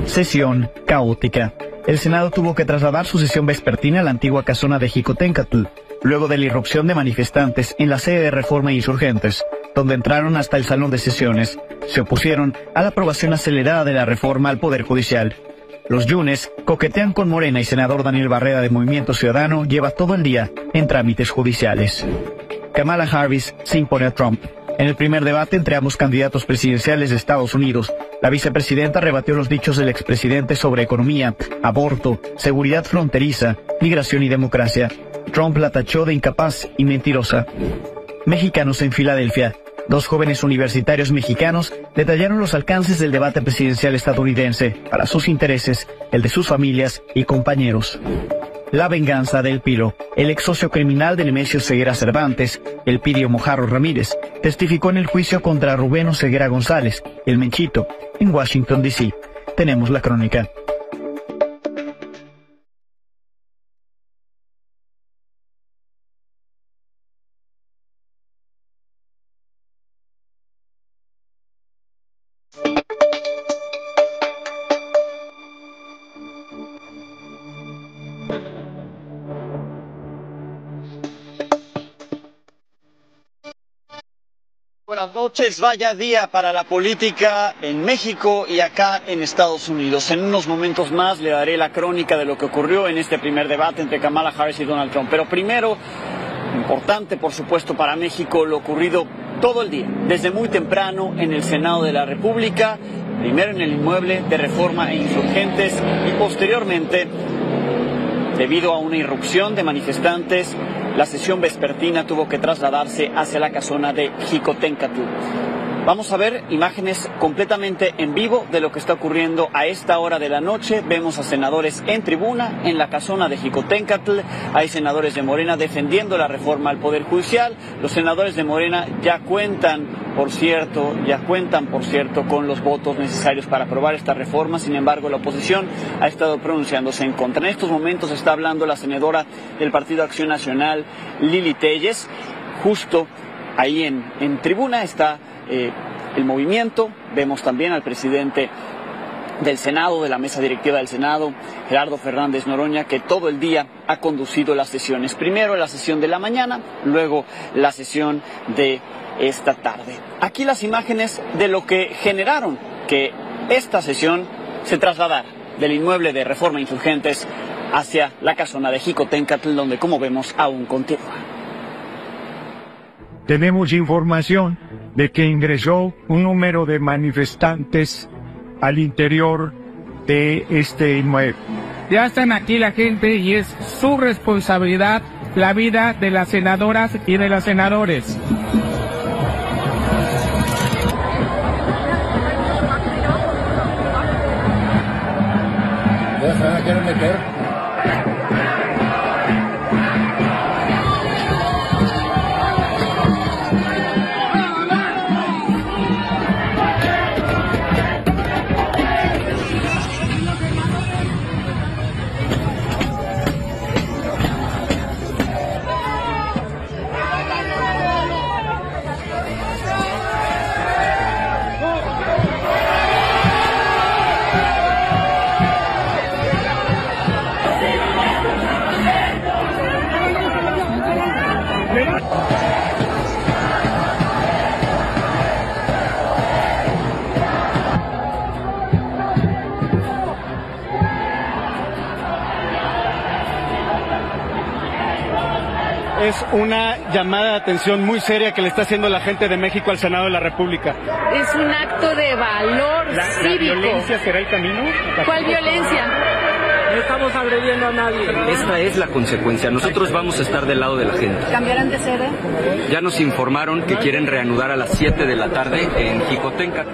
Sesión caótica. El Senado tuvo que trasladar su sesión vespertina a la antigua casona de Jicotencatl, luego de la irrupción de manifestantes en la sede de Reforma e Insurgentes, donde entraron hasta el salón de sesiones. Se opusieron a la aprobación acelerada de la reforma al Poder Judicial. Los Yunes coquetean con Morena y senador Daniel Barrera de Movimiento Ciudadano lleva todo el día en trámites judiciales. Kamala Harris se impone a Trump. En el primer debate entre ambos candidatos presidenciales de Estados Unidos, la vicepresidenta rebatió los dichos del expresidente sobre economía, aborto, seguridad fronteriza, migración y democracia. Trump la tachó de incapaz y mentirosa. Mexicanos en Filadelfia. Dos jóvenes universitarios mexicanos detallaron los alcances del debate presidencial estadounidense para sus intereses, el de sus familias y compañeros. La venganza del Pilo. El ex socio criminal de Nemesio Ceguera Cervantes, Elpidio Mojarro Ramírez, testificó en el juicio contra Rubén Ceguera González, el Menchito, en Washington, D.C. Tenemos la crónica. Buenas noches, vaya día para la política en México y acá en Estados Unidos. En unos momentos más le daré la crónica de lo que ocurrió en este primer debate entre Kamala Harris y Donald Trump. Pero primero, importante por supuesto para México, lo ocurrido todo el día, desde muy temprano en el Senado de la República, primero en el inmueble de Reforma e Insurgentes y posteriormente, debido a una irrupción de manifestantes, la sesión vespertina tuvo que trasladarse hacia la casona de Jicotencatl. Vamos a ver imágenes completamente en vivo de lo que está ocurriendo a esta hora de la noche. Vemos a senadores en tribuna en la casona de Jicotencatl. Hay senadores de Morena defendiendo la reforma al Poder Judicial. Los senadores de Morena ya cuentan, por cierto, con los votos necesarios para aprobar esta reforma. Sin embargo, la oposición ha estado pronunciándose en contra. En estos momentos está hablando la senadora del Partido Acción Nacional, Lili Telles. Justo ahí en tribuna está el movimiento. Vemos también al presidente del Senado, de la mesa directiva del Senado, Gerardo Fernández Noroña, que todo el día ha conducido las sesiones. Primero la sesión de la mañana, luego la sesión de esta tarde. Aquí las imágenes de lo que generaron que esta sesión se trasladara del inmueble de Reforma Insurgentes hacia la casona de Jicotencatl, donde, como vemos, aún continúa. Tenemos información de que ingresó un número de manifestantes al interior de este inmueble. Ya están aquí la gente y es su responsabilidad la vida de las senadoras y de los senadores. ¿Ya se van a querer meter? Es una llamada de atención muy seria que le está haciendo la gente de México al Senado de la República. Es un acto de valor cívico. ¿La violencia será el camino? ¿Cuál violencia? No estamos agrediendo a nadie. Esta es la consecuencia. Nosotros vamos a estar del lado de la gente. ¿Cambiarán de sede? Ya nos informaron que quieren reanudar a las 7 de la tarde en Jicotencatl.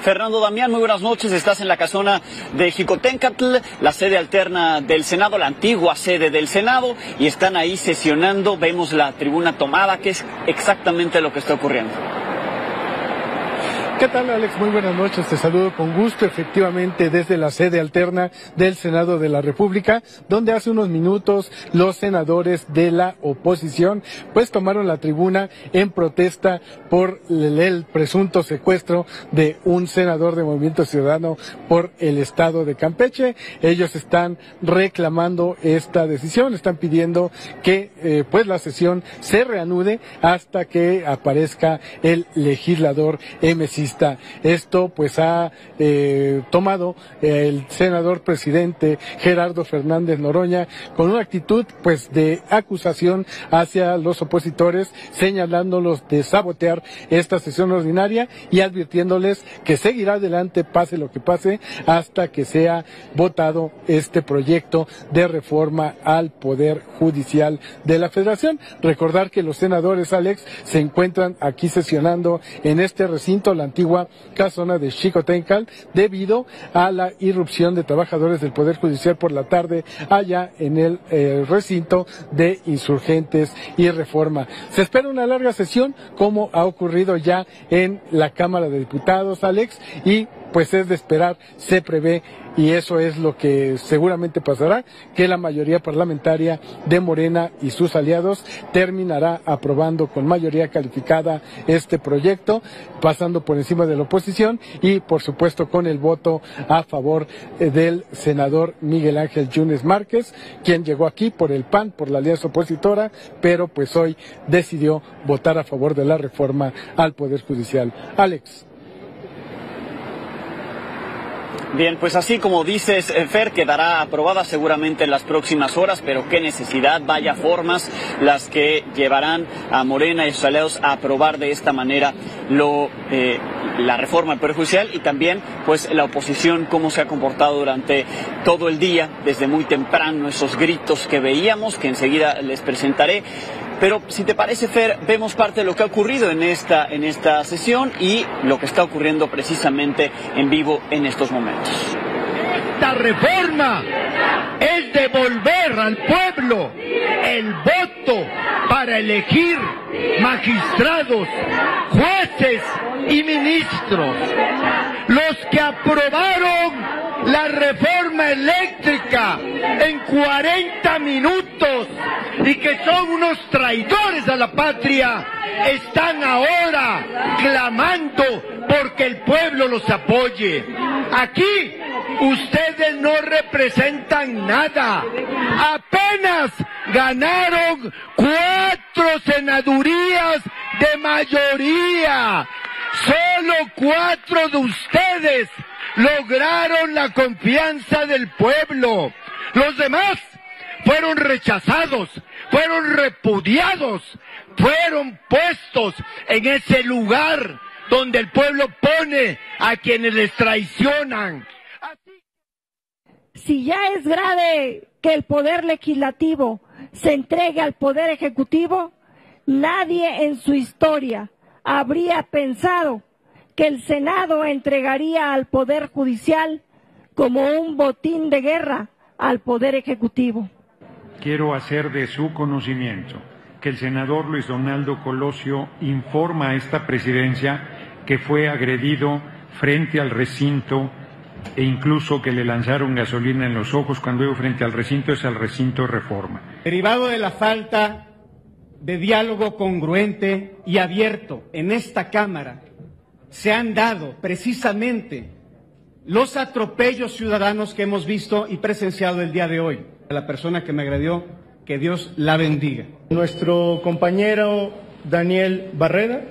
Fernando Damián, muy buenas noches. Estás en la casona de Jicotencatl, la sede alterna del Senado, la antigua sede del Senado, y están ahí sesionando. Vemos la tribuna tomada, que es exactamente lo que está ocurriendo. ¿Qué tal, Alex? Muy buenas noches, te saludo con gusto, efectivamente desde la sede alterna del Senado de la República, donde hace unos minutos los senadores de la oposición pues tomaron la tribuna en protesta por el presunto secuestro de un senador de Movimiento Ciudadano por el estado de Campeche. Ellos están reclamando esta decisión, están pidiendo que pues la sesión se reanude hasta que aparezca el legislador emesista. Esto pues ha tomado el senador presidente Gerardo Fernández Noroña con una actitud pues de acusación hacia los opositores, señalándolos de sabotear esta sesión ordinaria y advirtiéndoles que seguirá adelante pase lo que pase hasta que sea votado este proyecto de reforma al Poder Judicial de la Federación. Recordar que los senadores, Alex, se encuentran aquí sesionando en este recinto, la antigua casona de Xicoténcatl, debido a la irrupción de trabajadores del Poder Judicial por la tarde allá en el recinto de Insurgentes y Reforma. Se espera una larga sesión, como ha ocurrido ya en la Cámara de Diputados, Alex, y pues es de esperar, se prevé, y eso es lo que seguramente pasará, que la mayoría parlamentaria de Morena y sus aliados terminará aprobando con mayoría calificada este proyecto, pasando por encima de la oposición y por supuesto con el voto a favor del senador Miguel Ángel Yunes Márquez, quien llegó aquí por el PAN, por la alianza opositora, pero pues hoy decidió votar a favor de la reforma al Poder Judicial. Alex. Bien, pues así como dices, Fer, quedará aprobada seguramente en las próximas horas, pero qué necesidad, vaya formas las que llevarán a Morena y sus aliados a aprobar de esta manera la reforma al Poder Judicial, y también pues la oposición, cómo se ha comportado durante todo el día, desde muy temprano, esos gritos que veíamos, que enseguida les presentaré. Pero si te parece, Fer, vemos parte de lo que ha ocurrido en esta sesión y lo que está ocurriendo precisamente en vivo en estos momentos. Esta reforma es devolver al pueblo el voto para elegir magistrados, jueces y ministros. Los que aprobaron la reforma eléctrica en 40 minutos y que son unos traidores a la patria, están ahora clamando porque el pueblo los apoye. Aquí ustedes no representan nada. Apenas ganaron 4 senadurías de mayoría. Solo 4 de ustedes lograron la confianza del pueblo. Los demás fueron rechazados, fueron repudiados, fueron puestos en ese lugar donde el pueblo pone a quienes les traicionan. Si ya es grave que el poder legislativo se entregue al poder ejecutivo, nadie en su historia habría pensado que el Senado entregaría al Poder Judicial como un botín de guerra al Poder Ejecutivo. Quiero hacer de su conocimiento que el senador Luis Donaldo Colosio informa a esta presidencia que fue agredido frente al recinto e incluso que le lanzaron gasolina en los ojos. Cuando digo frente al recinto, es al recinto Reforma. Derivado de la falta de diálogo congruente y abierto en esta Cámara, se han dado precisamente los atropellos ciudadanos que hemos visto y presenciado el día de hoy. A la persona que me agredió, que Dios la bendiga. Nuestro compañero Daniel Barrera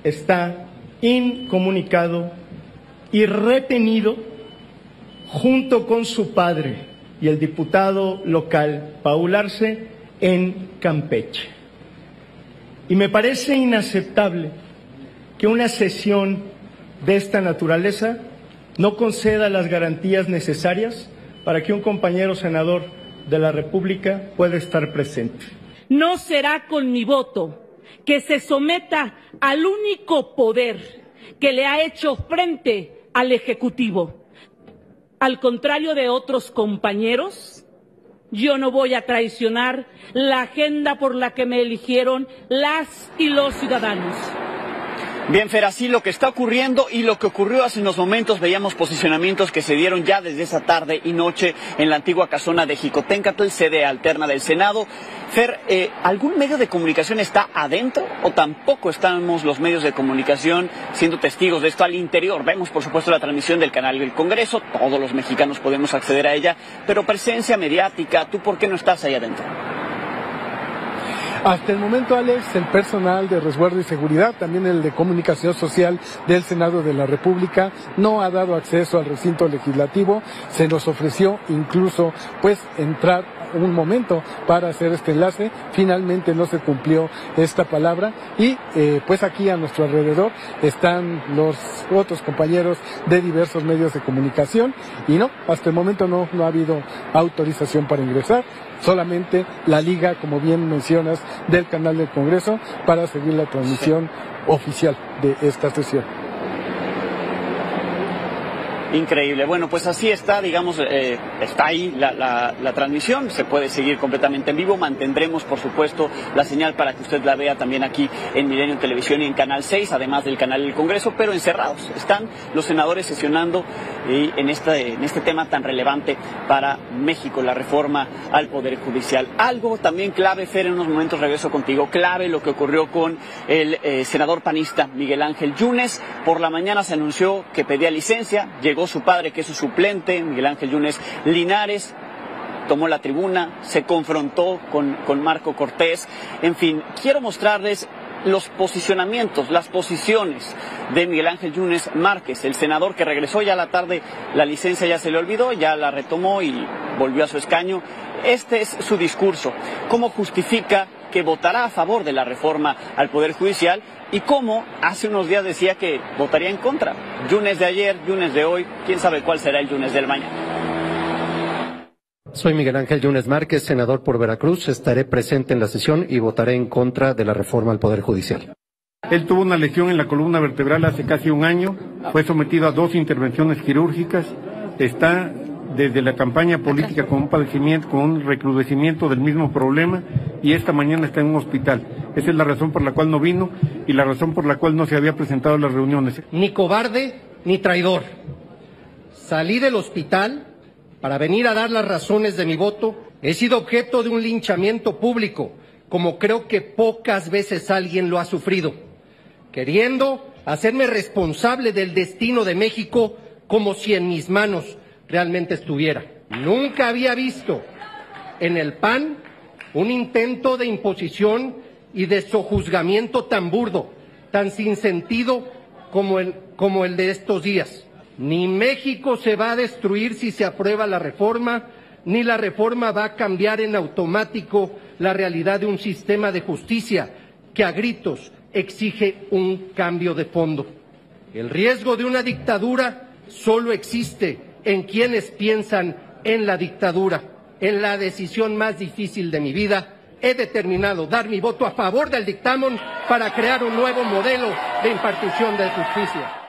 está incomunicado y retenido junto con su padre y el diputado local Paul Arce en Campeche. Y me parece inaceptable que una sesión de esta naturaleza no conceda las garantías necesarias para que un compañero senador de la República pueda estar presente. No será con mi voto que se someta al único poder que le ha hecho frente al Ejecutivo. Al contrario de otros compañeros, yo no voy a traicionar la agenda por la que me eligieron las y los ciudadanos. Bien, Fer, así lo que está ocurriendo y lo que ocurrió hace unos momentos, veíamos posicionamientos que se dieron ya desde esa tarde y noche en la antigua casona de Jicoténcatl, sede alterna del Senado. Fer, ¿algún medio de comunicación está adentro o tampoco estamos los medios de comunicación siendo testigos de esto al interior? Vemos, por supuesto, la transmisión del canal del Congreso, todos los mexicanos podemos acceder a ella, pero presencia mediática, ¿tú por qué no estás ahí adentro? Hasta el momento, Alex, el personal de resguardo y seguridad, también el de comunicación social del Senado de la República, no ha dado acceso al recinto legislativo. Se nos ofreció incluso, entrar un momento para hacer este enlace. Finalmente no se cumplió esta palabra y, aquí a nuestro alrededor están los otros compañeros de diversos medios de comunicación y no, hasta el momento no ha habido autorización para ingresar. Solamente la liga, como bien mencionas, del canal del Congreso para seguir la transmisión oficial de esta sesión. Increíble. Bueno, pues así está, digamos, está ahí la transmisión, se puede seguir completamente en vivo. Mantendremos, por supuesto, la señal para que usted la vea también aquí en Milenio Televisión y en Canal 6, además del canal del Congreso, pero encerrados. Están los senadores sesionando en este tema tan relevante para México, la reforma al Poder Judicial. Algo también clave, Fer, en unos momentos regreso contigo, clave lo que ocurrió con el senador panista Miguel Ángel Yunes. Por la mañana se anunció que pedía licencia, llegó su padre, que es su suplente, Miguel Ángel Yunes Linares, tomó la tribuna, se confrontó con Marco Cortés. En fin, quiero mostrarles los posicionamientos, las posiciones de Miguel Ángel Yunes Márquez, el senador que regresó ya a la tarde, la licencia ya se le olvidó, ya la retomó y volvió a su escaño. Este es su discurso, cómo justifica que votará a favor de la reforma al Poder Judicial y cómo hace unos días decía que votaría en contra. Yunes de ayer, Yunes de hoy, quién sabe cuál será el Yunes del mañana. Soy Miguel Ángel Yunes Márquez, senador por Veracruz. Estaré presente en la sesión y votaré en contra de la reforma al Poder Judicial. Él tuvo una lesión en la columna vertebral hace casi un año, fue sometido a 2 intervenciones quirúrgicas, está desde la campaña política con un padecimiento, con un recrudecimiento del mismo problema y esta mañana está en un hospital. Esa es la razón por la cual no vino y la razón por la cual no se había presentado a las reuniones. Ni cobarde ni traidor. Salí del hospital para venir a dar las razones de mi voto. He sido objeto de un linchamiento público, como creo que pocas veces alguien lo ha sufrido, queriendo hacerme responsable del destino de México como si en mis manos realmente estuviera. Nunca había visto en el PAN un intento de imposición y de sojuzgamiento tan burdo, tan sin sentido como el de estos días. Ni México se va a destruir si se aprueba la reforma, ni la reforma va a cambiar en automático la realidad de un sistema de justicia que a gritos exige un cambio de fondo. El riesgo de una dictadura solo existe en quienes piensan en la dictadura. En la decisión más difícil de mi vida, he determinado dar mi voto a favor del dictamen para crear un nuevo modelo de impartición de justicia.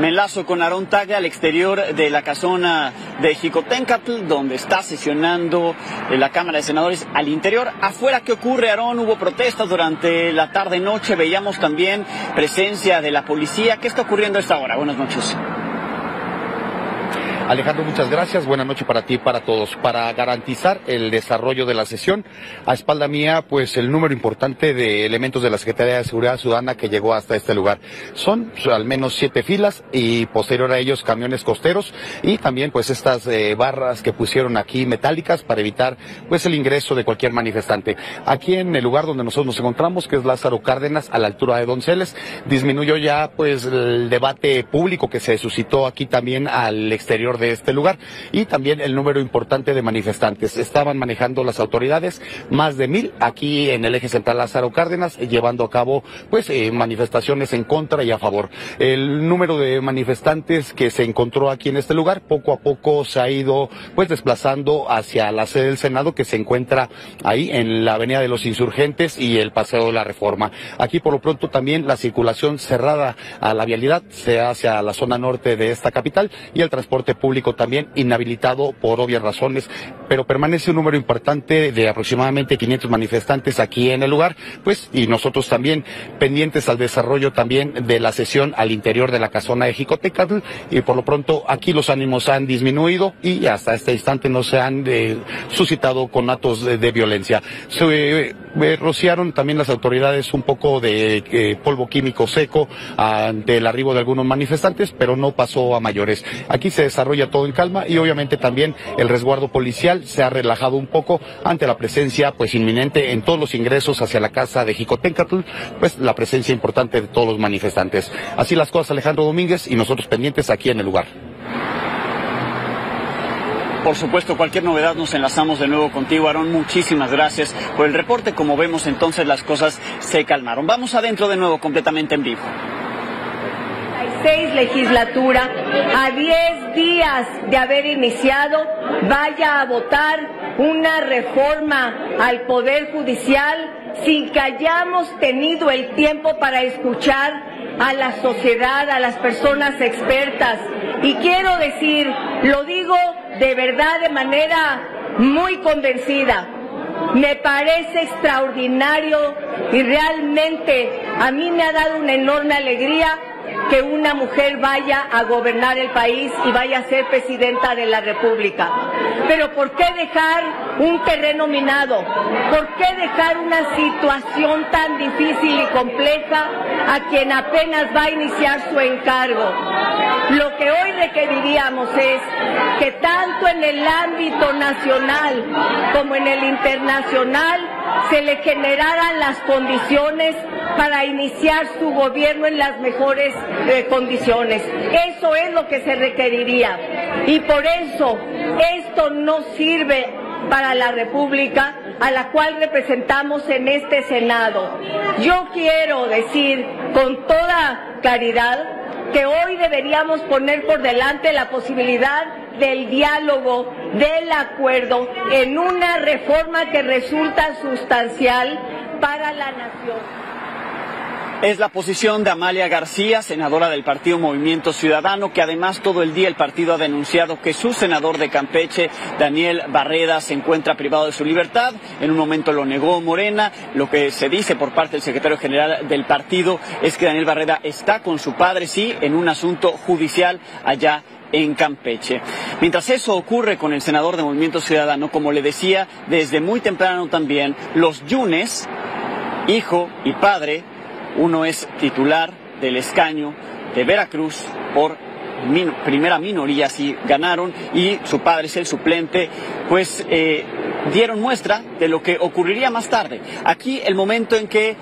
Me enlazo con Aarón Tagle al exterior de la casona de Jicoténcatl, donde está sesionando la Cámara de Senadores al interior. Afuera, ¿qué ocurre, Aarón? Hubo protestas durante la tarde-noche, veíamos también presencia de la policía. ¿Qué está ocurriendo a esta hora? Buenas noches. Alejandro, muchas gracias. Buenas noches para ti y para todos. Para garantizar el desarrollo de la sesión, a espalda mía, pues el número importante de elementos de la Secretaría de Seguridad Ciudadana que llegó hasta este lugar. Son al menos 7 filas y posterior a ellos camiones costeros y también pues estas barras que pusieron aquí metálicas para evitar pues el ingreso de cualquier manifestante. Aquí en el lugar donde nosotros nos encontramos, que es Lázaro Cárdenas, a la altura de Donceles, disminuyó ya pues el debate público que se suscitó aquí también al exterior interior de este lugar, y también el número importante de manifestantes. Estaban manejando las autoridades más de 1,000 aquí en el eje central Lázaro Cárdenas, llevando a cabo pues manifestaciones en contra y a favor. El número de manifestantes que se encontró aquí en este lugar poco a poco se ha ido pues desplazando hacia la sede del Senado, que se encuentra ahí en la Avenida de los Insurgentes y el Paseo de la Reforma. Aquí por lo pronto también la circulación cerrada a la vialidad se hace a la zona norte de esta capital, y el transporte público también inhabilitado por obvias razones, pero permanece un número importante de aproximadamente 500 manifestantes aquí en el lugar, pues, y nosotros también pendientes al desarrollo también de la sesión al interior de la casona de Jicoténcatl, y por lo pronto aquí los ánimos han disminuido y hasta este instante no se han suscitado con actos de violencia. Se rociaron también las autoridades un poco de polvo químico seco ante el arribo de algunos manifestantes, pero no pasó a mayores. Aquí se desarrolla todo en calma, y obviamente también el resguardo policial se ha relajado un poco ante la presencia pues inminente en todos los ingresos hacia la casa de Jicoténcatl, pues la presencia importante de todos los manifestantes. Así las cosas, Alejandro Domínguez, y nosotros pendientes aquí en el lugar. Por supuesto, cualquier novedad nos enlazamos de nuevo contigo, Aarón. Muchísimas gracias por el reporte. Como vemos, entonces las cosas se calmaron. Vamos adentro de nuevo, completamente en vivo. 6 legislatura, a 10 días de haber iniciado, vaya a votar una reforma al Poder Judicial sin que hayamos tenido el tiempo para escuchar a la sociedad, a las personas expertas. Y quiero decir, lo digo de verdad de manera muy convencida, me parece extraordinario y realmente a mí me ha dado una enorme alegría que una mujer vaya a gobernar el país y vaya a ser presidenta de la República. Pero ¿por qué dejar un terreno minado? ¿Por qué dejar una situación tan difícil y compleja a quien apenas va a iniciar su encargo? Lo que hoy requeriríamos es que tanto en el ámbito nacional como en el internacional se le generaran las condiciones para iniciar su gobierno en las mejores condiciones. Eso es lo que se requeriría. Y por eso esto no sirve para la República a la cual representamos en este Senado. Yo quiero decir con toda claridad que hoy deberíamos poner por delante la posibilidad del diálogo, del acuerdo, en una reforma que resulta sustancial para la nación. Es la posición de Amalia García, senadora del partido Movimiento Ciudadano, que además todo el día el partido ha denunciado que su senador de Campeche, Daniel Barreda, se encuentra privado de su libertad. En un momento lo negó Morena. Lo que se dice por parte del secretario general del partido es que Daniel Barreda está con su padre, sí, en un asunto judicial allá en Campeche. Mientras eso ocurre con el senador de Movimiento Ciudadano, como le decía, desde muy temprano también, los Yunes, hijo y padre, uno es titular del escaño de Veracruz por primera minoría, sí ganaron, y su padre es el suplente, pues dieron muestra de lo que ocurriría más tarde. Aquí el momento en que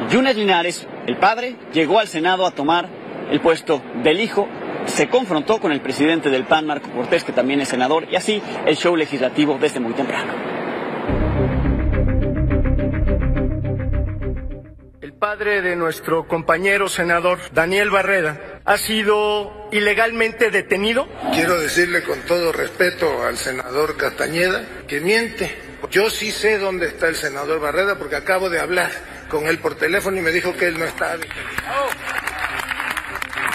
Yunes Linares, el padre, llegó al Senado a tomar el puesto del hijo, se confrontó con el presidente del PAN, Marco Cortés, que también es senador, y así el show legislativo desde muy temprano. El padre de nuestro compañero senador Daniel Barreda ha sido ilegalmente detenido. Quiero decirle con todo respeto al senador Castañeda que miente. Yo sí sé dónde está el senador Barreda porque acabo de hablar con él por teléfono y me dijo que él no está detenido.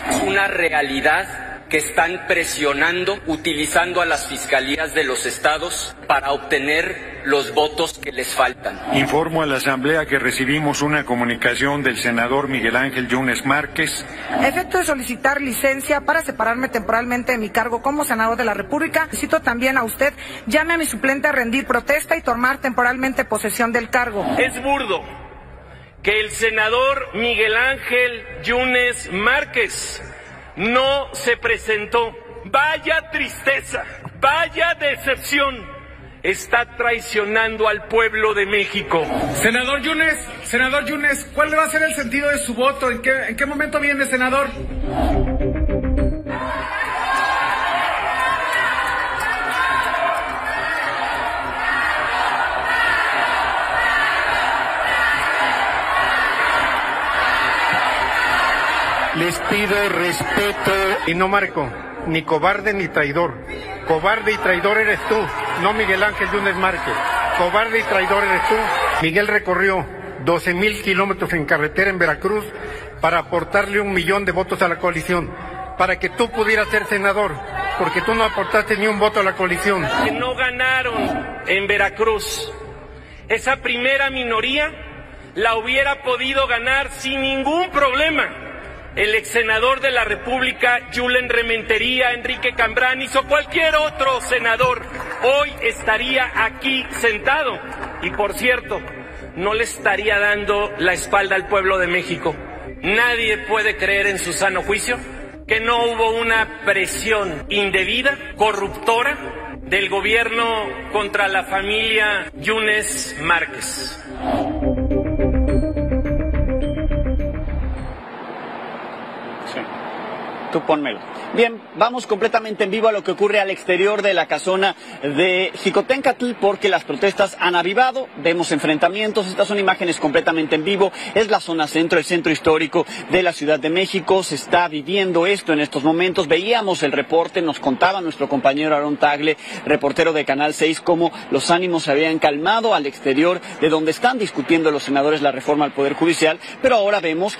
Es una realidad que están presionando, utilizando a las fiscalías de los estados para obtener los votos que les faltan. Informo a la Asamblea que recibimos una comunicación del senador Miguel Ángel Yunes Márquez. A efecto de solicitar licencia para separarme temporalmente de mi cargo como senador de la República, necesito también a usted llame a mi suplente a rendir protesta y tomar temporalmente posesión del cargo. Es burdo que el senador Miguel Ángel Yunes Márquez no se presentó. Vaya tristeza, vaya decepción. Está traicionando al pueblo de México. Senador Yunes, ¿cuál va a ser el sentido de su voto? ¿En qué momento viene, senador? les pido respeto. Y no, Marco, ni cobarde ni traidor. Cobarde y traidor eres tú, no Miguel Ángel Yunes Márquez. Cobarde y traidor eres tú. Miguel recorrió 12,000 kilómetros en carretera en Veracruz para aportarle 1 millón de votos a la coalición, para que tú pudieras ser senador, porque tú no aportaste ni un voto a la coalición. Que no ganaron en Veracruz. Esa primera minoría la hubiera podido ganar sin ningún problema el exsenador de la República, Julen Rementería, Enrique Cambranis o cualquier otro senador. Hoy estaría aquí sentado y, por cierto, no le estaría dando la espalda al pueblo de México. Nadie puede creer en su sano juicio que no hubo una presión indebida, corruptora, del gobierno contra la familia Yunes Márquez. Tú pónmelo. Bien, vamos completamente en vivo a lo que ocurre al exterior de la casona de Xicoténcatl, porque las protestas han avivado, vemos enfrentamientos, estas son imágenes completamente en vivo, es la zona centro, el centro histórico de la Ciudad de México, se está viviendo esto en estos momentos, veíamos el reporte, nos contaba nuestro compañero Aarón Tagle, reportero de Canal 6, cómo los ánimos se habían calmado al exterior de donde están discutiendo los senadores la reforma al Poder Judicial, pero ahora vemos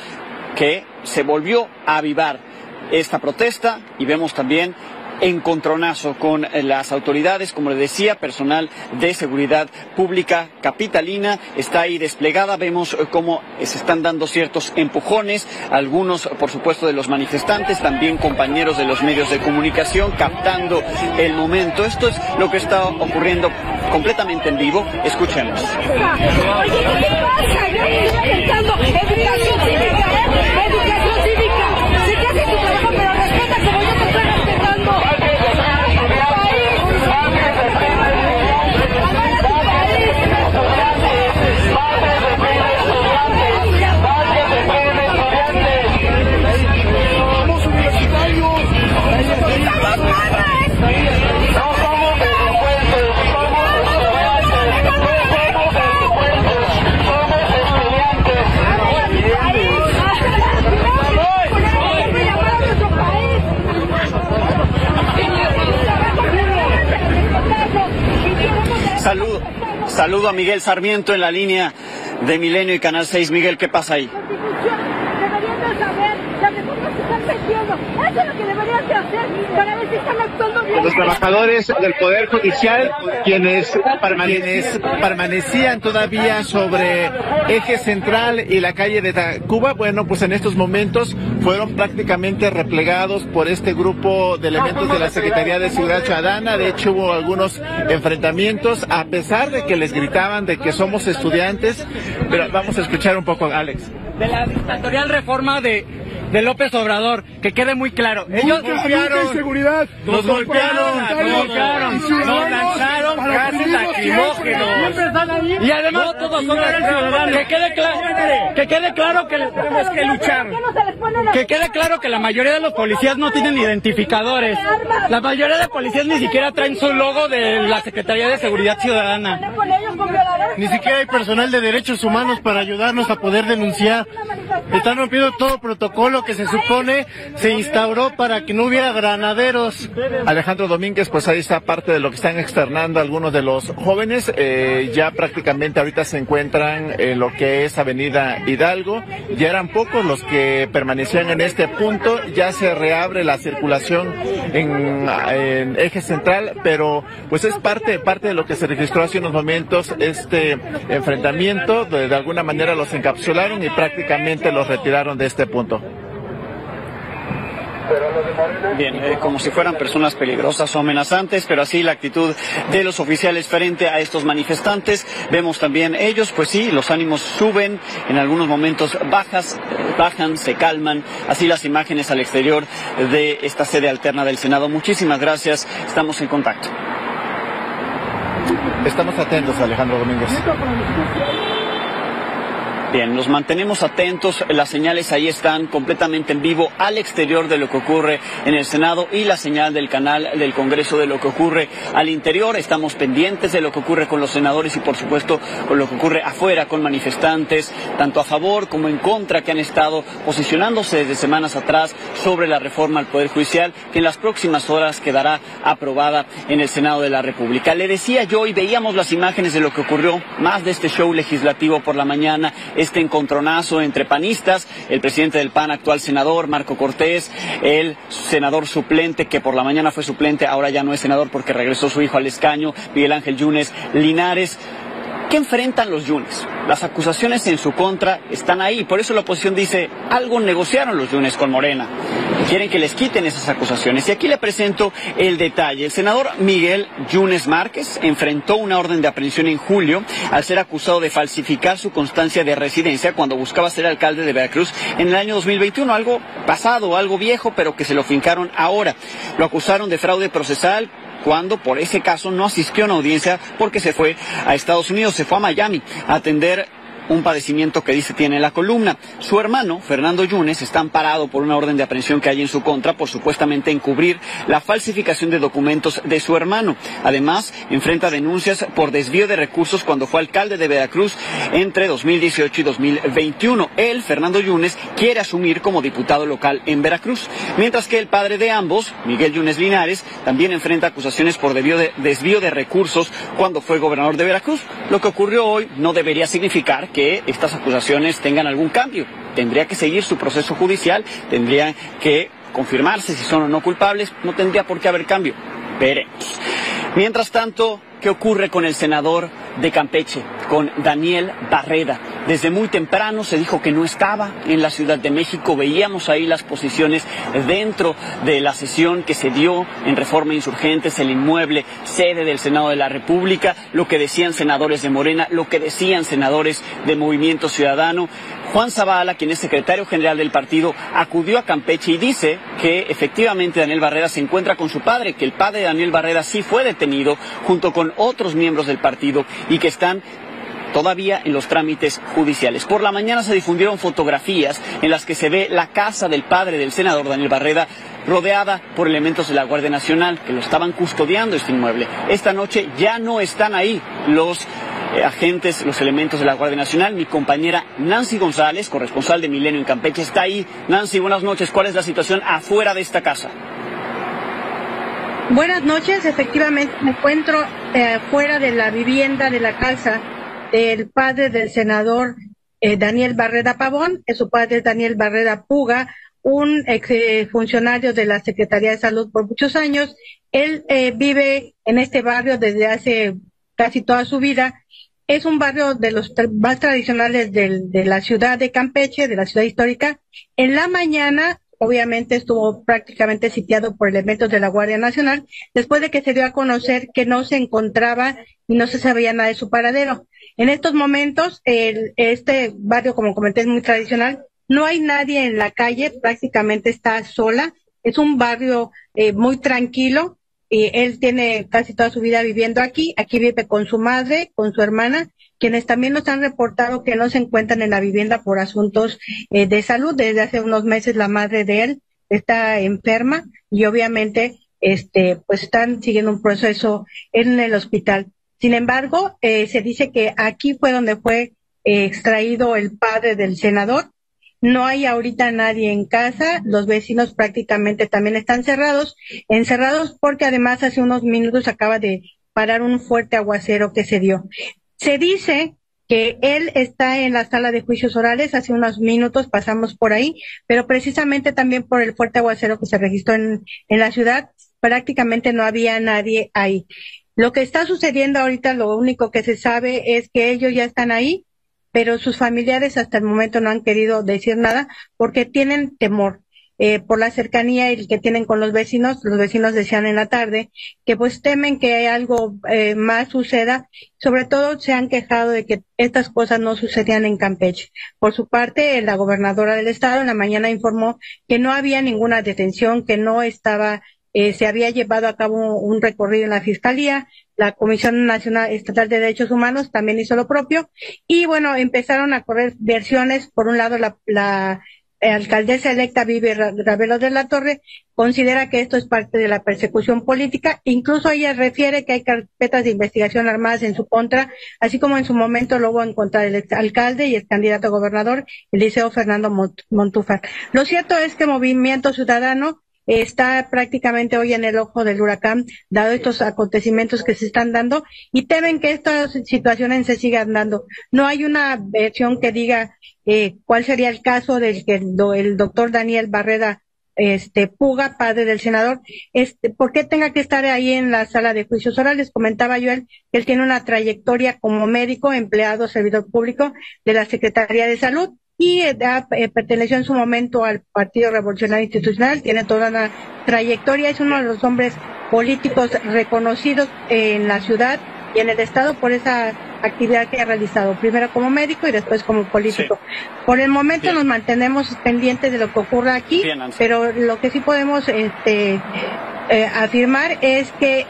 que se volvió a avivar esta protesta y vemos también encontronazo con las autoridades, como le decía, personal de seguridad pública capitalina está ahí desplegada, vemos cómo se están dando ciertos empujones, algunos por supuesto de los manifestantes, también compañeros de los medios de comunicación captando el momento. Esto es lo que está ocurriendo completamente en vivo, escuchemos. Oye, ¿qué pasa? Yo estoy intentando educación cívica, educación cívica. Sí que haces tu trabajo, pero respeta como yo te estoy respetando. Somos universitarios. No somos delincuentes, Saludo a Miguel Sarmiento en la línea de Milenio y Canal 6. Miguel, ¿qué pasa ahí? Deberían de saber las reformas que están metiendo. Eso es lo que deberían de hacer para ver si están actuando bien. Los trabajadores del Poder Judicial, quienes permanecían todavía sobre Eje Central y la calle de Tacuba, bueno, pues en estos momentos fueron prácticamente replegados por este grupo de elementos de la Secretaría de Seguridad Ciudadana. De hecho, hubo algunos enfrentamientos, a pesar de que les gritaban de que somos estudiantes. Pero vamos a escuchar un poco, Alex. De la dictatorial reforma de López Obrador, que quede muy claro. Ellos golpearon, seguridad, nos golpearon, nos lanzaron gases lacrimógenos. Y además no todos son ciudadanos. Que quede claro que tenemos que luchar. Que quede claro que la mayoría de los policías no tienen identificadores. La mayoría de policías ni siquiera traen su logo de la Secretaría de Seguridad Ciudadana. Ni siquiera hay personal de derechos humanos para ayudarnos a poder denunciar. Están rompiendo todo protocolo que se supone se instauró para que no hubiera granaderos. Alejandro Domínguez, pues ahí está parte de lo que están externando algunos de los jóvenes. Ya prácticamente ahorita se encuentran en lo que es Avenida Hidalgo. Ya eran pocos los que permanecían en este punto. Ya se reabre la circulación en Eje Central, pero pues es parte de lo que se registró hace unos momentos, este enfrentamiento. De alguna manera los encapsularon y prácticamente los retiraron de este punto. Bien, como si fueran personas peligrosas o amenazantes, pero así la actitud de los oficiales frente a estos manifestantes. Vemos también ellos, pues sí, los ánimos suben, en algunos momentos bajan, se calman. Así las imágenes al exterior de esta sede alterna del Senado. Muchísimas gracias, estamos en contacto. Estamos atentos, Alejandro Domínguez. Bien, nos mantenemos atentos, las señales ahí están completamente en vivo al exterior de lo que ocurre en el Senado y la señal del canal del Congreso de lo que ocurre al interior. Estamos pendientes de lo que ocurre con los senadores y por supuesto con lo que ocurre afuera con manifestantes, tanto a favor como en contra, que han estado posicionándose desde semanas atrás sobre la reforma al Poder Judicial, que en las próximas horas quedará aprobada en el Senado de la República. Le decía yo, y veíamos las imágenes de lo que ocurrió, más de este show legislativo por la mañana, este encontronazo entre panistas, el presidente del PAN, actual senador, Marco Cortés, el senador suplente, que por la mañana fue suplente, ahora ya no es senador porque regresó su hijo al escaño, Miguel Ángel Yunes Linares. ¿Qué enfrentan los Yunes? Las acusaciones en su contra están ahí, por eso la oposición dice, algo negociaron los Yunes con Morena. Quieren que les quiten esas acusaciones. Y aquí le presento el detalle. El senador Miguel Yunes Márquez enfrentó una orden de aprehensión en julio al ser acusado de falsificar su constancia de residencia cuando buscaba ser alcalde de Veracruz en el año 2021. Algo pasado, algo viejo, pero que se lo fincaron ahora. Lo acusaron de fraude procesal cuando por ese caso no asistió a una audiencia porque se fue a Estados Unidos, se fue a Miami a atender un padecimiento que dice tiene la columna. Su hermano, Fernando Yunes, está amparado por una orden de aprehensión que hay en su contra por supuestamente encubrir la falsificación de documentos de su hermano. Además, enfrenta denuncias por desvío de recursos cuando fue alcalde de Veracruz entre 2018 y 2021. Él, Fernando Yunes, quiere asumir como diputado local en Veracruz, mientras que el padre de ambos, Miguel Yunes Linares, también enfrenta acusaciones por desvío de recursos cuando fue gobernador de Veracruz. Lo que ocurrió hoy no debería significar que estas acusaciones tengan algún cambio. Tendría que seguir su proceso judicial, tendría que confirmarse si son o no culpables, no tendría por qué haber cambio. Veremos. Mientras tanto, ¿qué ocurre con el senador de Campeche, con Daniel Barreda? Desde muy temprano se dijo que no estaba en la Ciudad de México. Veíamos ahí las posiciones dentro de la sesión que se dio en Reforma Insurgentes, el inmueble sede del Senado de la República, lo que decían senadores de Morena, lo que decían senadores de Movimiento Ciudadano. Juan Zavala, quien es secretario general del partido, acudió a Campeche y dice que efectivamente Daniel Barreda se encuentra con su padre, que el padre de Daniel Barreda sí fue detenido junto con otros miembros del partido y que están todavía en los trámites judiciales. Por la mañana se difundieron fotografías en las que se ve la casa del padre del senador Daniel Barreda rodeada por elementos de la Guardia Nacional que lo estaban custodiando este inmueble. Esta noche ya no están ahí los agentes, los elementos de la Guardia Nacional. Mi compañera Nancy González, corresponsal de Milenio en Campeche, está ahí. Nancy, buenas noches. ¿Cuál es la situación afuera de esta casa? Buenas noches. Efectivamente me encuentro fuera de la vivienda de la casa del padre del senador Daniel Barreda Pavón. Su padre es Daniel Barreda Puga, un ex funcionario de la Secretaría de Salud por muchos años. Él vive en este barrio desde hace casi toda su vida. Es un barrio de los más tradicionales de la ciudad de Campeche, de la ciudad histórica. En la mañana, obviamente, estuvo prácticamente sitiado por elementos de la Guardia Nacional, después de que se dio a conocer que no se encontraba y no se sabía nada de su paradero. En estos momentos, este barrio, como comenté, es muy tradicional. No hay nadie en la calle, prácticamente está sola. Es un barrio muy tranquilo. Él tiene casi toda su vida viviendo aquí. Aquí vive con su madre, con su hermana, quienes también nos han reportado que no se encuentran en la vivienda por asuntos de salud. Desde hace unos meses la madre de él está enferma y obviamente pues están siguiendo un proceso en el hospital. Sin embargo, se dice que aquí fue donde fue extraído el padre del senador. No hay ahorita nadie en casa, los vecinos prácticamente también están encerrados porque además hace unos minutos acaba de parar un fuerte aguacero que se dio. Se dice que él está en la sala de juicios orales, hace unos minutos pasamos por ahí, pero precisamente también por el fuerte aguacero que se registró en la ciudad, prácticamente no había nadie ahí. Lo que está sucediendo ahorita, lo único que se sabe es que ellos ya están ahí, pero sus familiares hasta el momento no han querido decir nada porque tienen temor por la cercanía y que tienen con los vecinos. Los vecinos decían en la tarde que pues temen que algo más suceda. Sobre todo se han quejado de que estas cosas no sucedían en Campeche. Por su parte, la gobernadora del estado en la mañana informó que no había ninguna detención, que no estaba se había llevado a cabo un recorrido en la fiscalía, la Comisión Nacional Estatal de Derechos Humanos también hizo lo propio, y bueno, empezaron a correr versiones. Por un lado, la alcaldesa electa Vivi Ravelo de la Torre considera que esto es parte de la persecución política. Incluso ella refiere que hay carpetas de investigación armadas en su contra, así como en su momento lo hubo en contra del exalcalde y el candidato a gobernador Eliseo Fernando Montúfar. Lo cierto es que Movimiento Ciudadano está prácticamente hoy en el ojo del huracán, dado estos acontecimientos que se están dando, y temen que estas situaciones se sigan dando. No hay una versión que diga cuál sería el caso del que el doctor Daniel Barreda Puga, padre del senador, por qué tenga que estar ahí en la sala de juicios orales. Comentaba yo que él tiene una trayectoria como médico, empleado, servidor público de la Secretaría de Salud, y perteneció en su momento al Partido Revolucionario Institucional, tiene toda una trayectoria, es uno de los hombres políticos reconocidos en la ciudad y en el estado por esa actividad que ha realizado, primero como médico y después como político. Sí. Por el momento nos mantenemos pendientes de lo que ocurra aquí, pero lo que sí podemos afirmar es que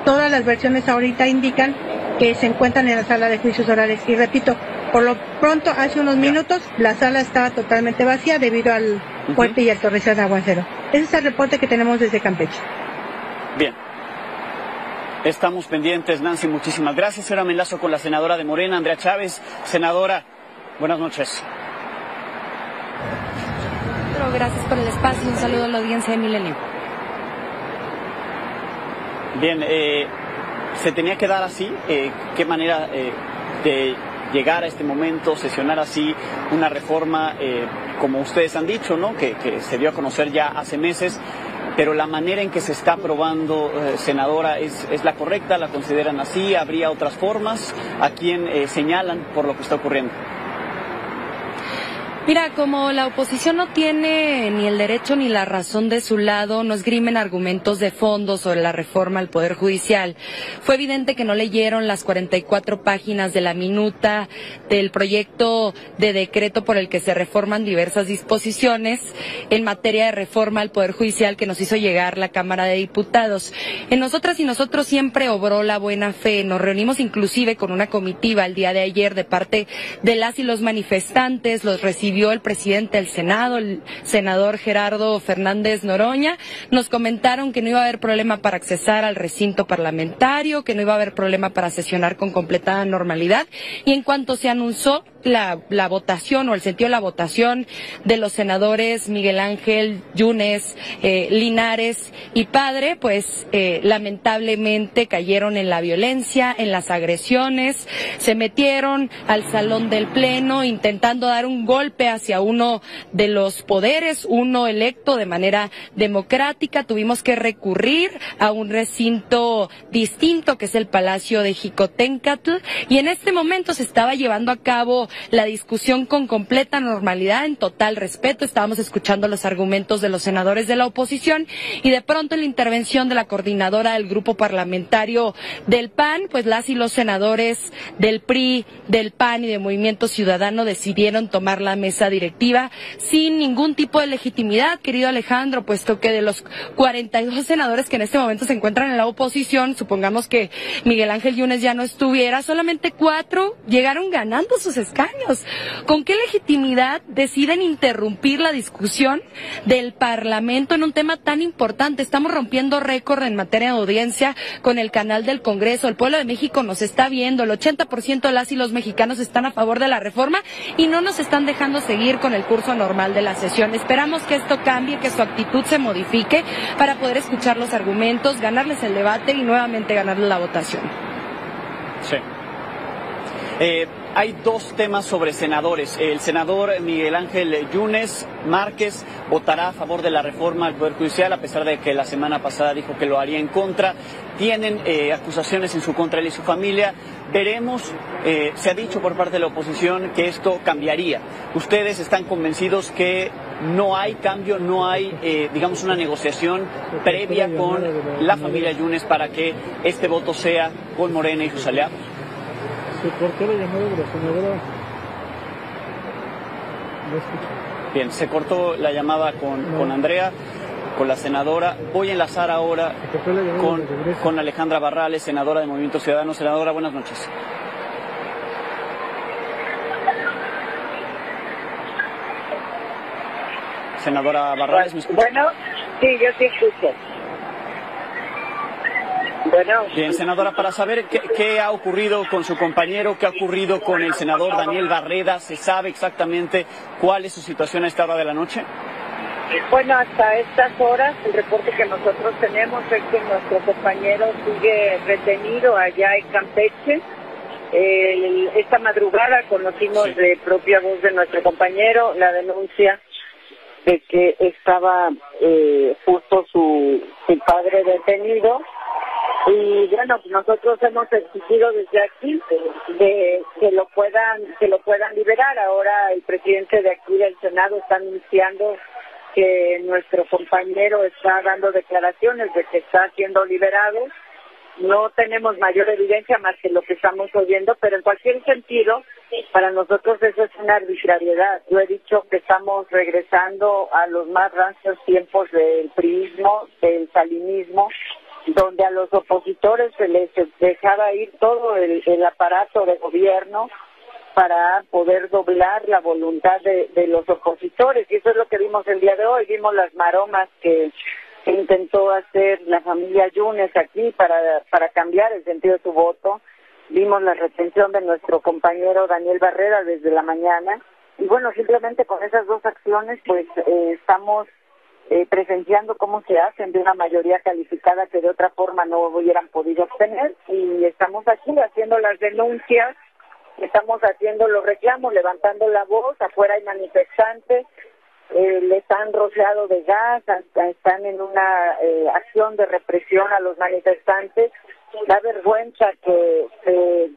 todas las versiones ahorita indican que se encuentran en la sala de juicios orales. Y repito, por lo pronto, hace unos minutos, la sala estaba totalmente vacía debido al fuerte y al torrencial aguacero. Ese es el reporte que tenemos desde Campeche. Bien. Estamos pendientes, Nancy, muchísimas gracias. Ahora me enlazo con la senadora de Morena, Andrea Chávez. Senadora, buenas noches. Gracias por el espacio. Un saludo a la audiencia de Milenio. Bien, ¿se tenía que dar así? ¿Qué manera de llegar a este momento, sesionar así una reforma, como ustedes han dicho, ¿no? Que se dio a conocer ya hace meses, pero la manera en que se está aprobando, senadora, ¿es la correcta? ¿La consideran así? ¿Habría otras formas? ¿A quién señalan por lo que está ocurriendo? Mira, como la oposición no tiene ni el derecho ni la razón de su lado, no esgrimen argumentos de fondo sobre la reforma al Poder Judicial. Fue evidente que no leyeron las 44 páginas de la minuta del proyecto de decreto por el que se reforman diversas disposiciones en materia de reforma al Poder Judicial que nos hizo llegar la Cámara de Diputados. En nosotras y nosotros siempre obró la buena fe. Nos reunimos inclusive con una comitiva el día de ayer de parte de las y los manifestantes, los recibimos el presidente del Senado, el senador Gerardo Fernández Noroña. Nos comentaron que no iba a haber problema para accesar al recinto parlamentario, que no iba a haber problema para sesionar con completa normalidad, y en cuanto se anunció la votación o el sentido de la votación de los senadores Miguel Ángel Yunes, Linares y Padre, pues lamentablemente cayeron en la violencia, en las agresiones, se metieron al salón del Pleno intentando dar un golpe hacia uno de los poderes, uno electo de manera democrática. Tuvimos que recurrir a un recinto distinto que es el Palacio de Jicotencatl, y en este momento se estaba llevando a cabo la discusión con completa normalidad, en total respeto. Estábamos escuchando los argumentos de los senadores de la oposición y de pronto en la intervención de la coordinadora del grupo parlamentario del PAN, pues las y los senadores del PRI, del PAN y de Movimiento Ciudadano decidieron tomar la mesa directiva sin ningún tipo de legitimidad, querido Alejandro, puesto que de los 42 senadores que en este momento se encuentran en la oposición, supongamos que Miguel Ángel Yunes ya no estuviera, solamente 4 llegaron ganando sus escaños. ¿Con qué legitimidad deciden interrumpir la discusión del Parlamento en un tema tan importante? Estamos rompiendo récord en materia de audiencia con el canal del Congreso. El pueblo de México nos está viendo, el 80% de las y los mexicanos están a favor de la reforma y no nos están dejando seguir con el curso normal de la sesión. Esperamos que esto cambie, que su actitud se modifique para poder escuchar los argumentos, ganarles el debate y nuevamente ganarles la votación. Sí. Hay 2 temas sobre senadores. El senador Miguel Ángel Yunes Márquez votará a favor de la reforma al Poder Judicial, a pesar de que la semana pasada dijo que lo haría en contra. Tienen acusaciones en su contra él y su familia. Veremos, se ha dicho por parte de la oposición que esto cambiaría. ¿Ustedes están convencidos que no hay cambio, no hay, digamos, una negociación previa con la familia Yunes para que este voto sea con Morena y sus aliados? Se cortó la llamada de la senadora. No escucho. Bien, se cortó la llamada con Andrea, con la senadora. Voy a enlazar ahora con Alejandra Barrales, senadora de Movimiento Ciudadano. Senadora, buenas noches. Senadora Barrales, ¿me escucha? Bueno, sí, yo sí escucho. Bueno. Bien, senadora, para saber qué ha ocurrido con su compañero, qué ha ocurrido con el senador Daniel Barreda, ¿se sabe exactamente cuál es su situación a esta hora de la noche? Bueno, hasta estas horas el reporte que nosotros tenemos es que nuestro compañero sigue retenido allá en Campeche. Esta madrugada conocimos de propia voz de nuestro compañero la denuncia de que estaba justo su padre detenido. Y bueno, nosotros hemos exigido desde aquí de que lo puedan liberar. Ahora el presidente de aquí del Senado está anunciando que nuestro compañero está dando declaraciones de que está siendo liberado. No tenemos mayor evidencia más que lo que estamos oyendo, pero en cualquier sentido, para nosotros eso es una arbitrariedad. Yo he dicho que estamos regresando a los más rancios tiempos del priismo, del salinismo, donde a los opositores se les dejaba ir todo el aparato de gobierno para poder doblar la voluntad de los opositores, y eso es lo que vimos el día de hoy. Vimos las maromas que intentó hacer la familia Yunes aquí para cambiar el sentido de su voto. Vimos la retención de nuestro compañero Daniel Barreda desde la mañana, y bueno, simplemente con esas dos acciones pues estamos presenciando cómo se hacen de una mayoría calificada que de otra forma no hubieran podido obtener, y estamos aquí haciendo las denuncias, estamos haciendo los reclamos, levantando la voz. Afuera hay manifestantes, les han rociado de gas, están en una acción de represión a los manifestantes. Da vergüenza que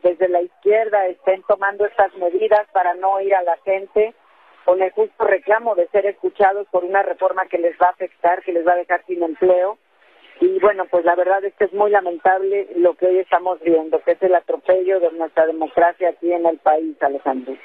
desde la izquierda estén tomando estas medidas para no ir a la gente con el justo reclamo de ser escuchados por una reforma que les va a afectar, que les va a dejar sin empleo. Y bueno, pues la verdad es que es muy lamentable lo que hoy estamos viendo, que es el atropello de nuestra democracia aquí en el país, Alejandro.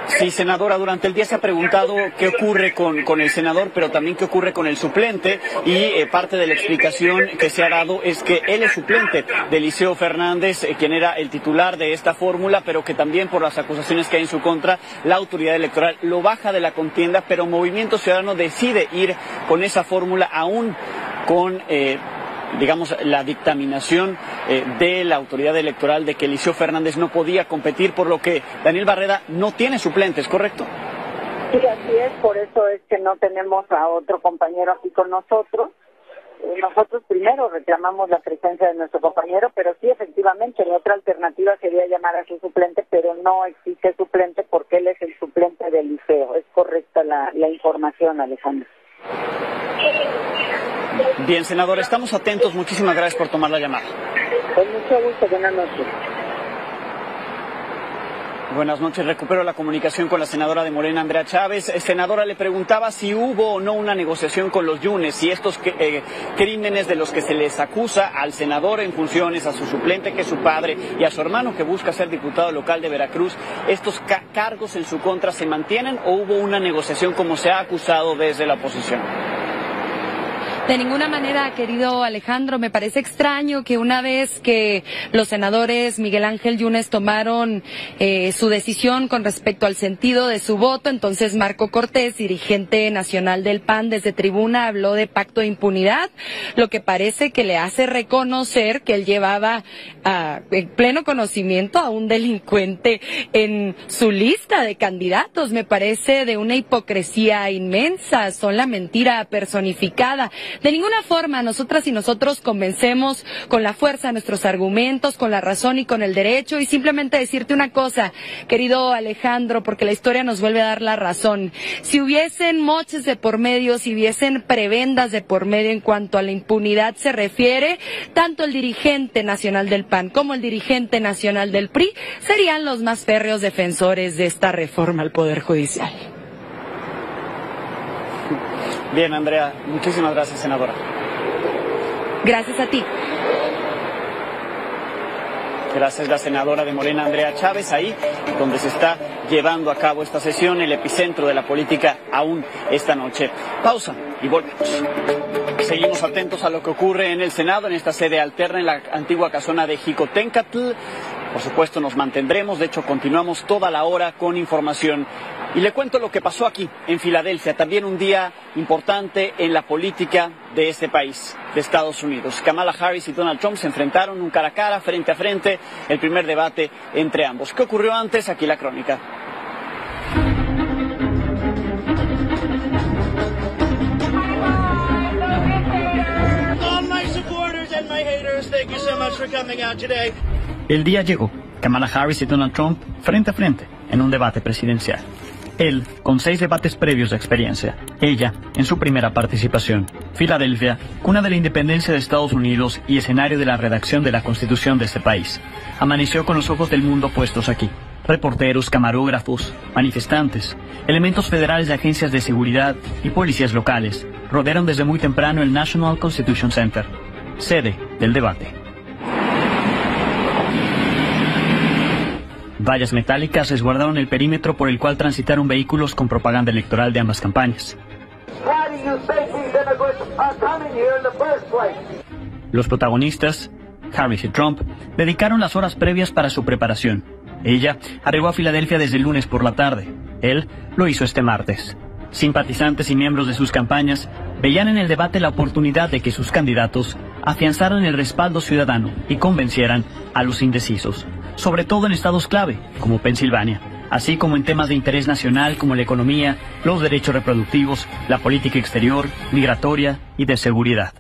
Sí, senadora, durante el día se ha preguntado qué ocurre con el senador, pero también qué ocurre con el suplente, y parte de la explicación que se ha dado es que él es suplente de Eliseo Fernández, quien era el titular de esta fórmula, pero que también por las acusaciones que hay en su contra, la autoridad electoral lo baja de la contienda, pero Movimiento Ciudadano decide ir con esa fórmula aún con digamos, la dictaminación de la autoridad electoral de que Eliseo Fernández no podía competir, por lo que Daniel Barreda no tiene suplentes, ¿correcto? Sí, así es, por eso es que no tenemos a otro compañero aquí con nosotros. Nosotros primero reclamamos la presencia de nuestro compañero, pero sí, efectivamente, la otra alternativa sería llamar a su suplente, pero no existe suplente porque él es el suplente de Eliseo. Es correcta la información, Alejandro. Bien, senador, estamos atentos. Muchísimas gracias por tomar la llamada. Con mucho gusto. Buenas noches. Buenas noches. Recupero la comunicación con la senadora de Morena, Andrea Chávez. Senadora, le preguntaba si hubo o no una negociación con los Yunes, si estos crímenes de los que se les acusa al senador en funciones, a su suplente que es su padre y a su hermano que busca ser diputado local de Veracruz, estos cargos en su contra se mantienen, o hubo una negociación como se ha acusado desde la oposición. De ninguna manera, querido Alejandro, me parece extraño que una vez que los senadores Miguel Ángel Yunes tomaron su decisión con respecto al sentido de su voto, entonces Marco Cortés, dirigente nacional del PAN, desde tribuna habló de pacto de impunidad, lo que parece que le hace reconocer que él llevaba en pleno conocimiento a un delincuente en su lista de candidatos. Me parece de una hipocresía inmensa, son la mentira personificada. De ninguna forma nosotras y nosotros convencemos con la fuerza de nuestros argumentos, con la razón y con el derecho, y simplemente decirte una cosa, querido Alejandro, porque la historia nos vuelve a dar la razón. Si hubiesen moches de por medio, si hubiesen prebendas de por medio en cuanto a la impunidad se refiere, tanto el dirigente nacional del PAN como el dirigente nacional del PRI serían los más férreos defensores de esta reforma al Poder Judicial. Bien, Andrea, muchísimas gracias, senadora. Gracias a ti. Gracias, la senadora de Morena, Andrea Chávez, ahí donde se está llevando a cabo esta sesión, el epicentro de la política aún esta noche. Pausa y volvemos. Seguimos atentos a lo que ocurre en el Senado, en esta sede alterna en la antigua casona de Jicotencatl. Por supuesto nos mantendremos, de hecho continuamos toda la hora con información. Y le cuento lo que pasó aquí, en Filadelfia, también un día importante en la política de este país, de Estados Unidos. Kamala Harris y Donald Trump se enfrentaron un cara a cara, frente a frente, el primer debate entre ambos. ¿Qué ocurrió antes? Aquí la crónica. El día llegó, Kamala Harris y Donald Trump frente a frente en un debate presidencial. Él, con 6 debates previos de experiencia. Ella, en su primera participación. Filadelfia, cuna de la independencia de Estados Unidos y escenario de la redacción de la Constitución de este país. Amaneció con los ojos del mundo puestos aquí. Reporteros, camarógrafos, manifestantes, elementos federales de agencias de seguridad y policías locales rodearon desde muy temprano el National Constitution Center, sede del debate. Vallas metálicas resguardaron el perímetro por el cual transitaron vehículos con propaganda electoral de ambas campañas. Los protagonistas, Harris y Trump, dedicaron las horas previas para su preparación. Ella arribó a Filadelfia desde el lunes por la tarde. Él lo hizo este martes. Simpatizantes y miembros de sus campañas veían en el debate la oportunidad de que sus candidatos afianzaran el respaldo ciudadano y convencieran a los indecisos, sobre todo en estados clave, como Pensilvania, así como en temas de interés nacional como la economía, los derechos reproductivos, la política exterior, migratoria y de seguridad.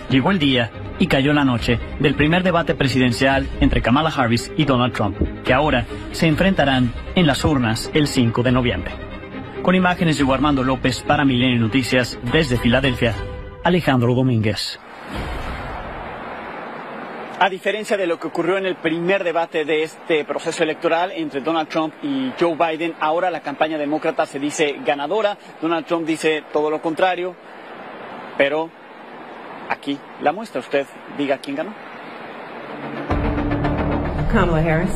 Llegó el día y cayó la noche del primer debate presidencial entre Kamala Harris y Donald Trump, que ahora se enfrentarán en las urnas el 5 de noviembre. Con imágenes de Hugo Armando López para Milenio Noticias desde Filadelfia, Alejandro Domínguez. A diferencia de lo que ocurrió en el primer debate de este proceso electoral entre Donald Trump y Joe Biden, ahora la campaña demócrata se dice ganadora. Donald Trump dice todo lo contrario, pero aquí la muestra. Usted diga quién ganó. Kamala Harris.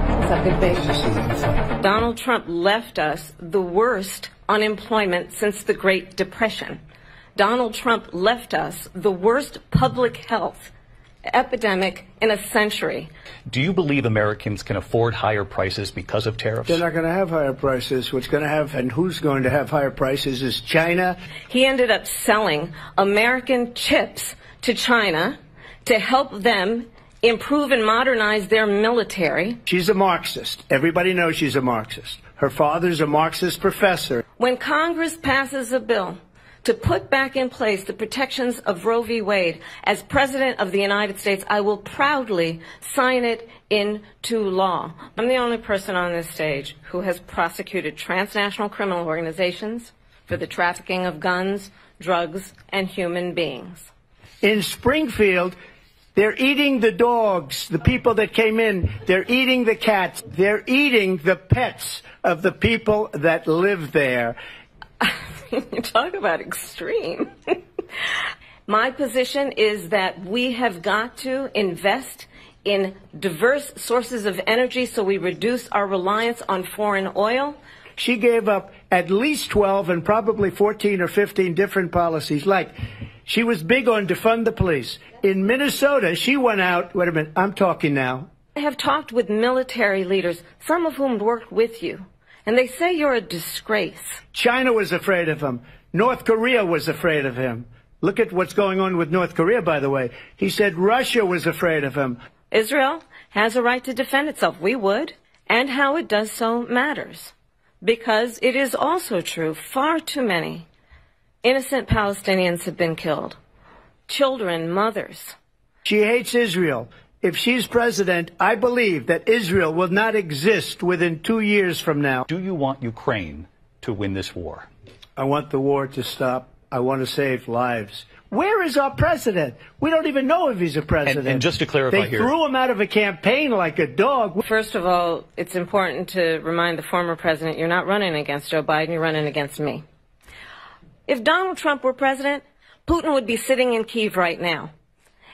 What's up, big big? Donald Trump left us the worst unemployment since the Great Depression. Donald Trump left us the worst public health epidemic in a century. Do you believe Americans can afford higher prices because of tariffs? They're not going to have higher prices. What's going to have and who's going to have higher prices is China. He ended up selling American chips to China to help them improve and modernize their military. She's a Marxist. Everybody knows she's a Marxist. Her father's a Marxist professor. When Congress passes a bill to put back in place the protections of Roe v. Wade, as President of the United States, I will proudly sign it into law. I'm the only person on this stage who has prosecuted transnational criminal organizations for the trafficking of guns, drugs, and human beings. In Springfield, they're eating the dogs, the people that came in. They're eating the cats. They're eating the pets of the people that live there. You talk about extreme. My position is that we have got to invest in diverse sources of energy so we reduce our reliance on foreign oil. She gave up at least 12 and probably 14 or 15 different policies. Like, she was big on defund the police. In Minnesota, she went out, wait a minute, I'm talking now. I have talked with military leaders, some of whom worked with you. And they say you're a disgrace. China was afraid of him. North Korea was afraid of him. Look at what's going on with North Korea, by the way. He said Russia was afraid of him. Israel has a right to defend itself. We would. And how it does so matters. Because it is also true, far too many innocent Palestinians have been killed. Children, mothers. She hates Israel. If she's president, I believe that Israel will not exist within 2 years from now. Do you want Ukraine to win this war? I want the war to stop. I want to save lives. Where is our president? We don't even know if he's a president. And just to clarify they here, threw him out of a campaign like a dog. First of all, it's important to remind the former president you're not running against Joe Biden, you're running against me. If Donald Trump were president, Putin would be sitting in Kyiv right now.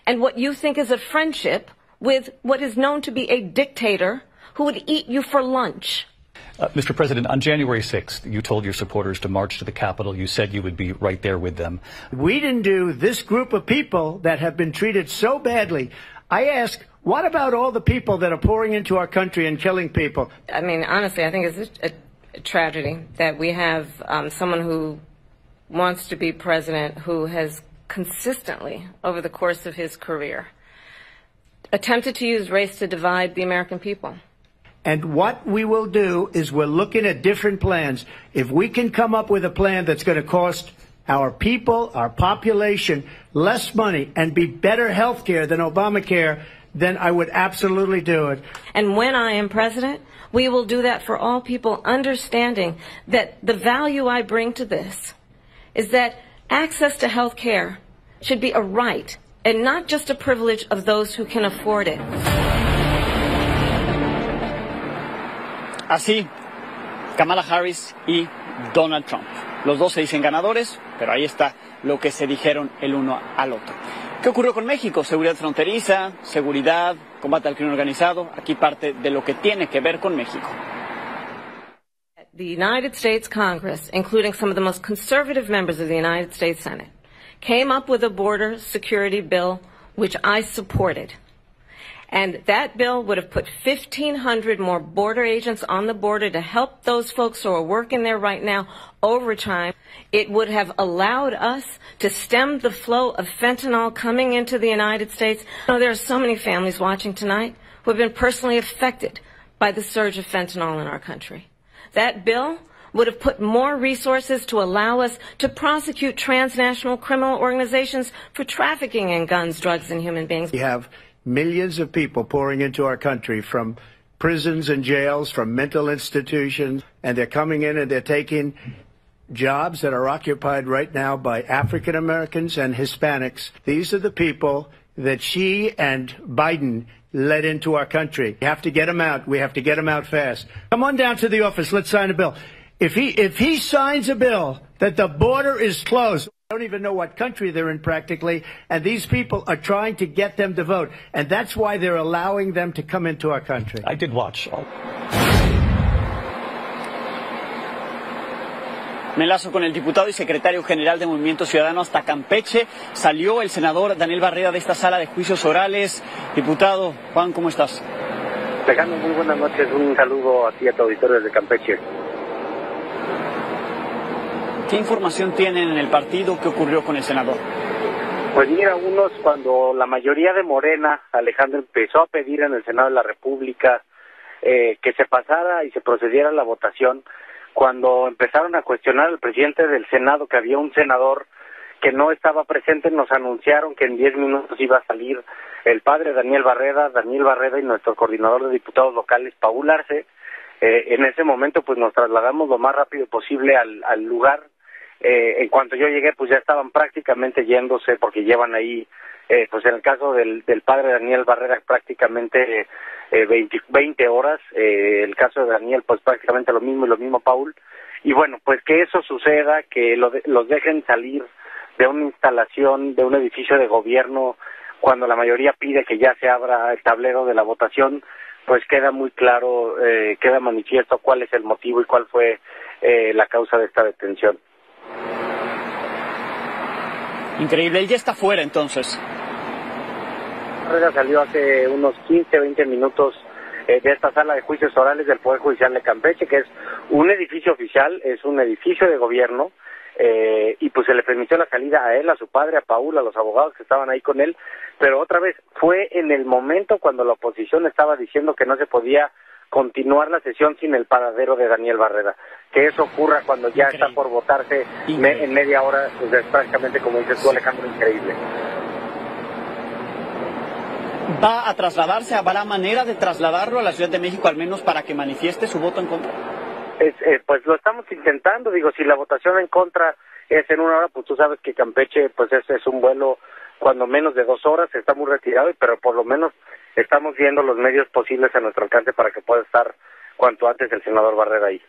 And what you think is a friendship with what is known to be a dictator who would eat you for lunch. Mr. President, on January 6th, you told your supporters to march to the Capitol. You said you would be right there with them. We didn't do this group of people that have been treated so badly. I ask, what about all the people that are pouring into our country and killing people? I mean, honestly, I think it's a tragedy that we have someone who wants to be president who has consistently, over the course of his career, attempted to use race to divide the American people. And what we will do is we're looking at different plans. If we can come up with a plan that's going to cost our people, our population, less money and be better health care than Obamacare, then I would absolutely do it. And when I am president, we will do that for all people, understanding that the value I bring to this is that access to health care should be a right and not just a privilege of those who can afford it. Así, Kamala Harris y Donald Trump. Los dos se dicen ganadores, pero ahí está lo que se dijeron el uno al otro. ¿Qué ocurrió con México? Seguridad fronteriza, seguridad, combate al crimen organizado. Aquí parte de lo que tiene que ver con México. The United States Congress, including some of the most conservative members of the United States Senate, came up with a border security bill which I supported. And that bill would have put 1,500 more border agents on the border to help those folks who are working there right now overtime. It would have allowed us to stem the flow of fentanyl coming into the United States. You know, there are so many families watching tonight who have been personally affected by the surge of fentanyl in our country. That bill would have put more resources to allow us to prosecute transnational criminal organizations for trafficking in guns, drugs, and human beings. We have millions of people pouring into our country from prisons and jails, from mental institutions, and they're coming in and they're taking jobs that are occupied right now by African Americans and Hispanics. These are the people that she and Biden led into our country. We have to get them out. We have to get them out fast. Come on down to the office. Let's sign a bill. If he signs a bill that the border is closed, I don't even know what country they're in practically, and these people are trying to get them to vote, and that's why they're allowing them to come into our country. I did watch. Me enlazo con el diputado y secretario general de Movimiento Ciudadano hasta Campeche. Salió el senador Daniel Barreda de esta sala de juicios orales. Diputado, Juan, ¿cómo estás? Alejandro, muy buenas noches. Un saludo a ti y a tu auditorio desde Campeche. ¿Qué información tienen en el partido? ¿Qué ocurrió con el senador? Pues mira, cuando la mayoría de Morena, Alejandro, empezó a pedir en el Senado de la República que se pasara y se procediera a la votación, cuando empezaron a cuestionar al presidente del Senado que había un senador que no estaba presente, nos anunciaron que en 10 minutos iba a salir el padre Daniel Barreda y nuestro coordinador de diputados locales, Paul Arce. En ese momento pues nos trasladamos lo más rápido posible al lugar. En cuanto yo llegué, pues ya estaban prácticamente yéndose, porque llevan ahí, pues en el caso del padre Daniel Barrera, prácticamente 20 horas, el caso de Daniel, pues prácticamente lo mismo Paul, y bueno, pues que eso suceda, que los dejen salir de una instalación, de un edificio de gobierno, cuando la mayoría pide que ya se abra el tablero de la votación, pues queda muy claro, queda manifiesto cuál es el motivo y cuál fue la causa de esta detención. Increíble, él ya está fuera entonces. Barrera salió hace unos 15-20 minutos de esta sala de juicios orales del Poder Judicial de Campeche, que es un edificio oficial, es un edificio de gobierno, y pues se le permitió la salida a él, a su padre, a Paul, a los abogados que estaban ahí con él, pero otra vez fue en el momento cuando la oposición estaba diciendo que no se podía continuar la sesión sin el paradero de Daniel Barrera. Que eso ocurra cuando ya está por votarse en media hora, pues es prácticamente, como dices tú, Alejandro, increíble. ¿Va a trasladarse? ¿Habrá manera de trasladarlo a la Ciudad de México, al menos para que manifieste su voto en contra? Pues lo estamos intentando, digo, si la votación en contra es en 1 hora, pues tú sabes que Campeche pues es un vuelo cuando menos de 2 horas, está muy retirado, pero por lo menos estamos viendo los medios posibles a nuestro alcance para que pueda estar cuanto antes el senador Barrera ahí.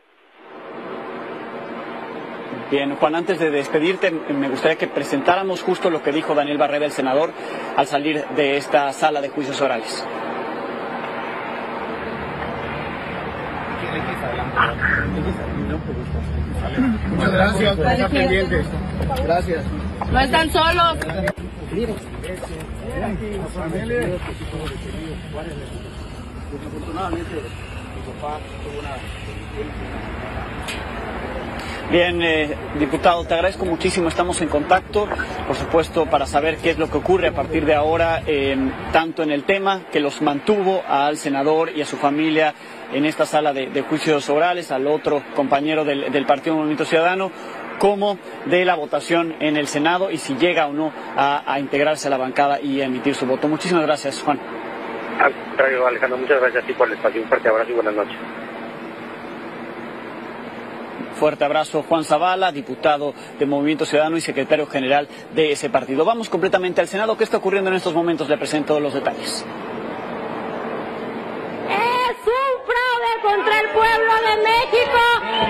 Bien, Juan, antes de despedirte, me gustaría que presentáramos justo lo que dijo Daniel Barreda, el senador, al salir de esta sala de juicios orales. Muchas gracias por estar pendientes. Gracias. No están solos. Bien, diputado, te agradezco muchísimo, estamos en contacto, por supuesto, para saber qué es lo que ocurre a partir de ahora, tanto en el tema que los mantuvo al senador y a su familia en esta sala de juicios orales, al otro compañero del Partido Movimiento Ciudadano, como de la votación en el Senado y si llega o no a integrarse a la bancada y a emitir su voto. Muchísimas gracias, Juan. Al contrario, Alejandro, muchas gracias a ti por el espacio. Un fuerte abrazo y buenas noches. Fuerte abrazo, Juan Zavala, diputado de Movimiento Ciudadano y secretario general de ese partido. Vamos completamente al Senado. ¿Qué está ocurriendo en estos momentos? Le presento los detalles. Es un fraude contra el pueblo de México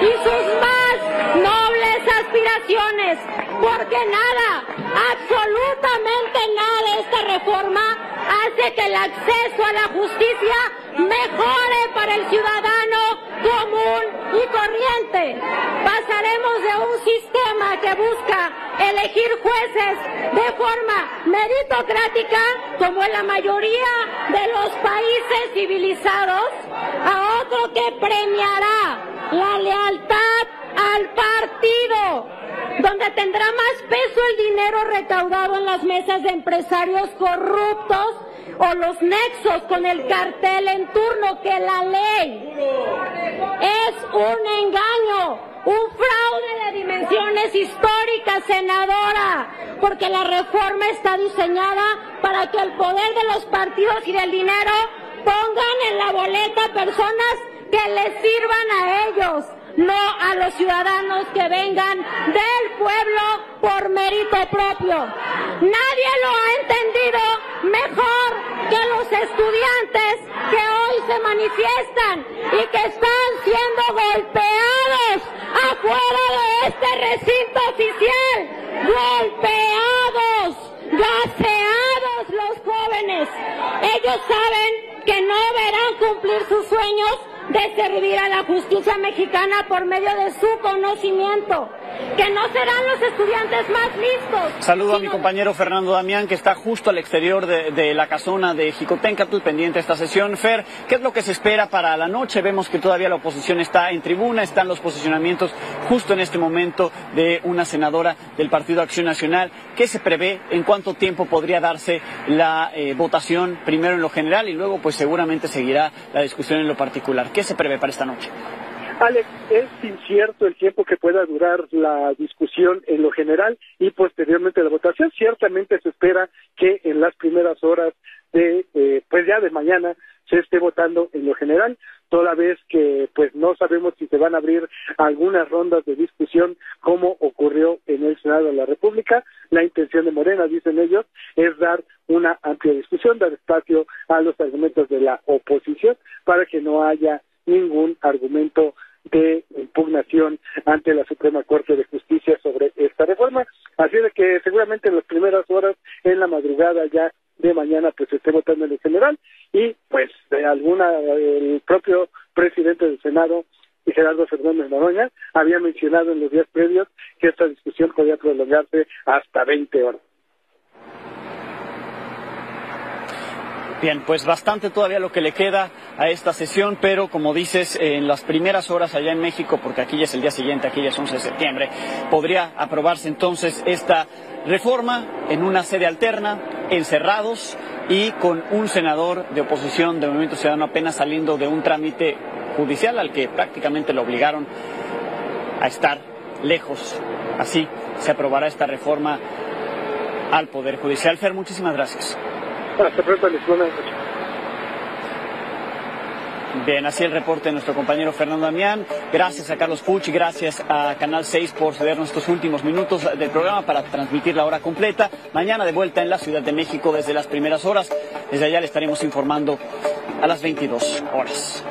y sus más nobles aspiraciones, porque nada, absolutamente nada de esta reforma hace que el acceso a la justicia mejore para el ciudadano común y corriente. Pasaremos de un sistema que busca elegir jueces de forma meritocrática, como en la mayoría de los países civilizados, a otro que premiará la lealtad al partido, donde tendrá más peso el dinero recaudado en las mesas de empresarios corruptos o los nexos con el cartel en turno que la ley. Es un engaño, un fraude de dimensiones históricas, senadora, porque la reforma está diseñada para que el poder de los partidos y del dinero pongan en la boleta personas que les sirvan a ellos, no a los ciudadanos que vengan del pueblo por mérito propio. Nadie lo ha entendido mejor que los estudiantes que hoy se manifiestan y que están siendo golpeados afuera de este recinto oficial. Golpeados, gaseados los jóvenes. Ellos saben que no verán cumplir sus sueños de servir a la justicia mexicana por medio de su conocimiento, que no serán los estudiantes más listos. Saludo a mi compañero Fernando Damián, que está justo al exterior de la casona de Jicotencatl, pendiente de esta sesión. Fer, ¿qué es lo que se espera para la noche? Vemos que todavía la oposición está en tribuna, están los posicionamientos justo en este momento de una senadora del Partido Acción Nacional. ¿Qué se prevé? ¿En cuánto tiempo podría darse la votación, primero en lo general y luego pues seguramente seguirá la discusión en lo particular? ¿Qué se prevé para esta noche? Alex, es incierto el tiempo que pueda durar la discusión en lo general y posteriormente la votación. Ciertamente se espera que en las primeras horas pues ya de mañana se esté votando en lo general, toda vez que pues no sabemos si se van a abrir algunas rondas de discusión como ocurrió en el Senado de la República. La intención de Morena, dicen ellos, es dar una amplia discusión, dar espacio a los argumentos de la oposición para que no haya ningún argumento de impugnación ante la Suprema Corte de Justicia sobre esta reforma. Así de que seguramente en las primeras horas, en la madrugada ya de mañana, pues se esté votando en el general y pues el propio presidente del Senado, Gerardo Fernández Noroña, había mencionado en los días previos que esta discusión podía prolongarse hasta 20 horas. Bien, pues bastante todavía lo que le queda a esta sesión, pero como dices, en las primeras horas allá en México, porque aquí ya es el día siguiente, aquí ya es 11 de septiembre, podría aprobarse entonces esta reforma en una sede alterna, encerrados y con un senador de oposición de Movimiento Ciudadano apenas saliendo de un trámite judicial al que prácticamente lo obligaron a estar lejos. Así se aprobará esta reforma al Poder Judicial. Fer, muchísimas gracias. Hasta pronto, les buenas noches. Bien, así el reporte de nuestro compañero Fernando Damián. Gracias a Carlos Puch y gracias a Canal 6 por cedernos estos últimos minutos del programa para transmitir la hora completa. Mañana de vuelta en la Ciudad de México desde las primeras horas. Desde allá le estaremos informando a las 22 horas.